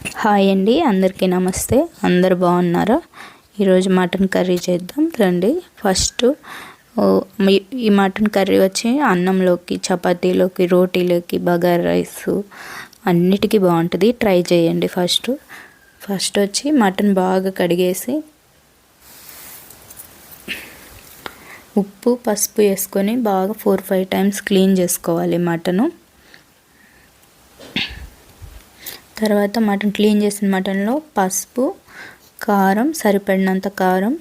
Hi అండి, అందరికీ నమస్తే. అందరు బాగున్నారా? ఈరోజు మటన్ కర్రీ చేద్దాం రండి. ఫస్ట్ ఈ మటన్ కర్రీ వచ్చి అన్నంలోకి, చపాతీలోకి, రోటీలోకి, బగారా రైస్ అన్నిటికీ బాగుంటుంది. ట్రై చేయండి. ఫస్ట్ వచ్చి మటన్ బాగా కడిగేసి ఉప్పు పసుపు వేసుకొని బాగా 4-5 టైమ్స్ క్లీన్ చేసుకోవాలి మటను. తర్వాత మటన్ క్లీన్ చేసిన మటన్లో పసుపు, కారం, సరిపడినంత కారం,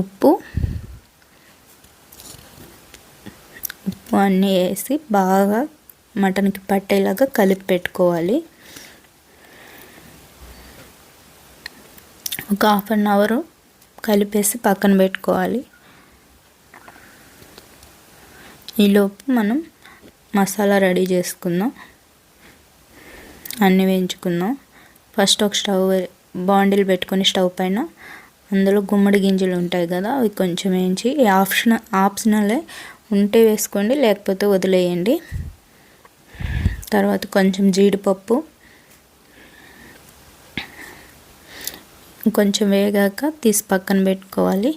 ఉప్పు అన్నీ వేసి బాగా మటన్కి పట్టేలాగా కలిపి పెట్టుకోవాలి. ఒక 1/2 అవర్ కలిపేసి పక్కన పెట్టుకోవాలి. ఈలోపు మనం మసాలా రెడీ చేసుకుందాం. అన్నీ వేయించుకుందాం. ఫస్ట్ ఒక బాండిల్ పెట్టుకొని స్టవ్ పైన అందులో గుమ్మడి గింజలు ఉంటాయి కదా, అవి కొంచెం వేయించి, ఆప్షనలే, ఉంటే వేసుకోండి లేకపోతే వదిలేయండి. తర్వాత కొంచెం జీడిపప్పు, కొంచెం వేగాక తీసి పక్కన పెట్టుకోవాలి.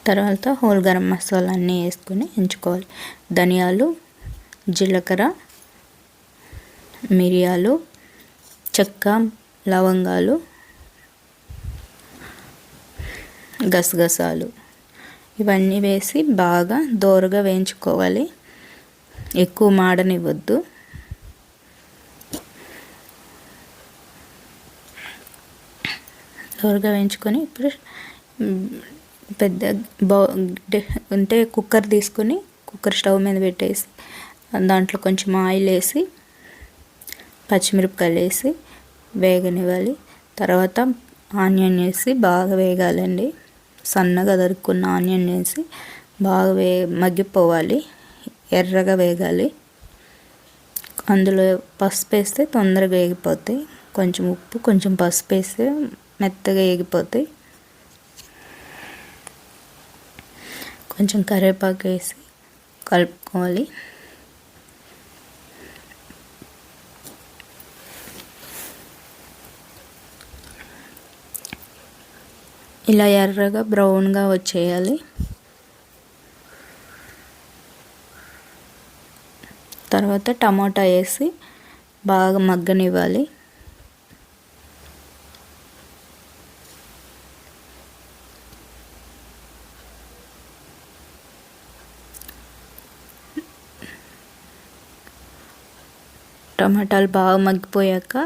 తర్వాత హోల్ గరం మసాలా అన్నీ వేసుకొని ఎంచుకోవాలి. ధనియాలు, జీలకర్ర, మిరియాలు, చెక్క, లవంగాలు, గసగసాలు ఇవన్నీ వేసి బాగా దోరగా వేయించుకోవాలి. ఎక్కువ మాడనివ్వద్దు. దోరగా వేయించుకొని ఇప్పుడు పెద్ద కుక్కర్ తీసుకొని కుక్కర్ స్టవ్ మీద పెట్టేసి దాంట్లో కొంచెం ఆయిల్ వేసి పచ్చిమిరపకాయలు వేసి వేగనివ్వాలి. తర్వాత ఆనియన్ వేసి బాగా వేగాలండి. సన్నగా తరుక్కున్న ఆనియన్ వేసి బాగా మగ్గిపోవాలి, ఎర్రగా వేగాలి. అందులో పసుపు వేస్తే తొందరగా వేగిపోతాయి. కొంచెం ఉప్పు, కొంచెం పసుపు వేస్తే మెత్తగా వేగిపోతాయి. కొంచెం కరివేపాకు వేసి కలుపుకోవాలి. ఇలా ఎర్రగా బ్రౌన్గా వచ్చేయాలి. తర్వాత టమాటా వేసి బాగా మగ్గనివ్వాలి. టమాటాలు బాగా మగ్గిపోయాక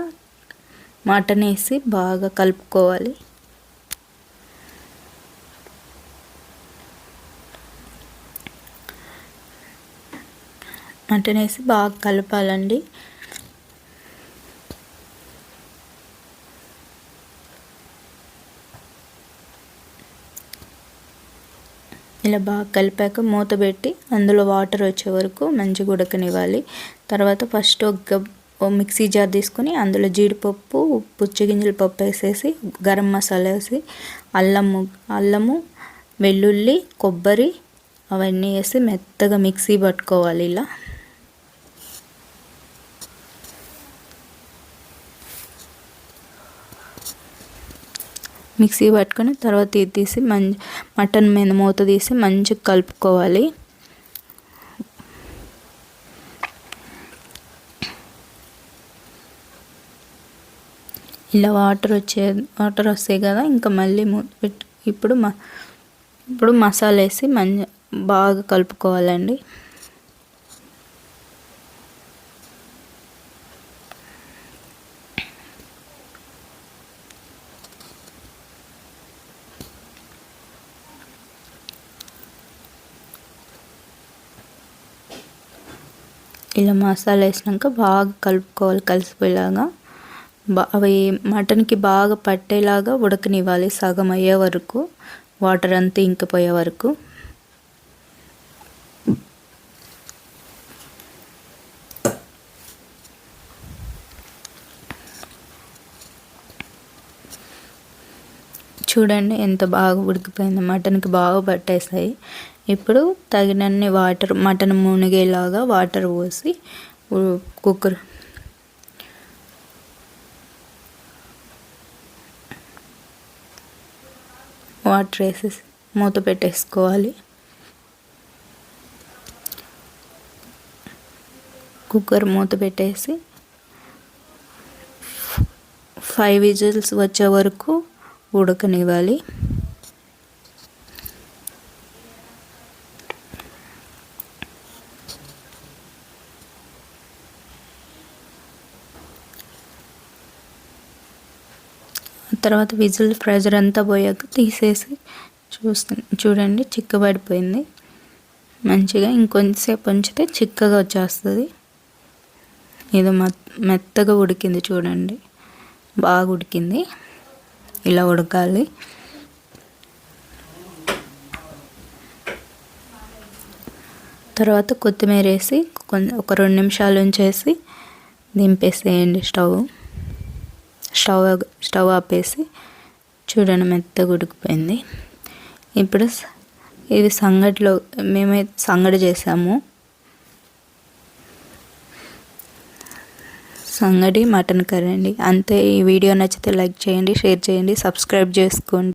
మటన్ వేసి బాగా కలుపుకోవాలి. మటన్ వేసి బాగా కలపాలండి. ఇలా బాగా కలిపాక మూత పెట్టి అందులో వాటర్ వచ్చే వరకు మంచిగా ఉడకనివ్వాలి. తర్వాత ఫస్ట్ ఒక మిక్సీ జార్ తీసుకొని అందులో జీడిపప్పు, పుచ్చగింజల పప్పు వేసేసి, గరం మసాలా వేసి, అల్లము, వెల్లుల్లి, కొబ్బరి అవన్నీ వేసి మెత్తగా మిక్సీ పట్టుకోవాలి. ఇలా మిక్సీ పట్టుకొని తర్వాత తీసి మటన్ మీద మూత తీసి మంచిగా కలుపుకోవాలి. ఇలా వాటర్ వస్తాయి కదా, ఇంకా మళ్ళీ మూత పెట్టి ఇప్పుడు మసాలా వేసి బాగా కలుపుకోవాలండి. ఇలా మసాలా వేసినాక బాగా కలుపుకోవాలి. కలిసిపోయేలాగా అవి మటన్కి బాగా పట్టేలాగా ఉడకనివ్వాలి. సగం అయ్యే వరకు, వాటర్ అంతా ఇంకిపోయే వరకు. చూడండి ఎంత బాగా ఉడికిపోయింది. మటన్కి బాగా పట్టేసాయి. ఇప్పుడు తగినన్ని వాటర్, మటన్ మునిగేలాగా వాటర్ పోసి వాటర్ వేసేసి మూత పెట్టేసుకోవాలి. కుక్కర్ మూత పెట్టేసి 5 విజిల్స్ వచ్చే వరకు ఉడకనివ్వాలి. తర్వాత విజిల్ ప్రెజర్ అంతా పోయాక తీసేసి చూడండి చిక్కబడిపోయింది మంచిగా. ఇంకొంచెంసేపు ఉంచితే చిక్కగా వచ్చేస్తుంది. ఇది మెత్తగా ఉడికింది చూడండి, బాగా ఉడికింది. ఇలా ఉడకాలి. తర్వాత కొత్తిమీర వేసి ఒక 2 నిమిషాలు ఉంచేసి దింపేసేయండి. స్టవ్ ఆపేసి చూడండి మెత్తగా ఉడికిపోయింది. ఇప్పుడు ఇది సంగటిలో మేమైతే సంగటి చేసాము. సంగటి మటన్ కర్రీ అండి. అంతే. ఈ వీడియో నచ్చితే లైక్ చేయండి, షేర్ చేయండి, సబ్స్క్రైబ్ చేసుకోండి.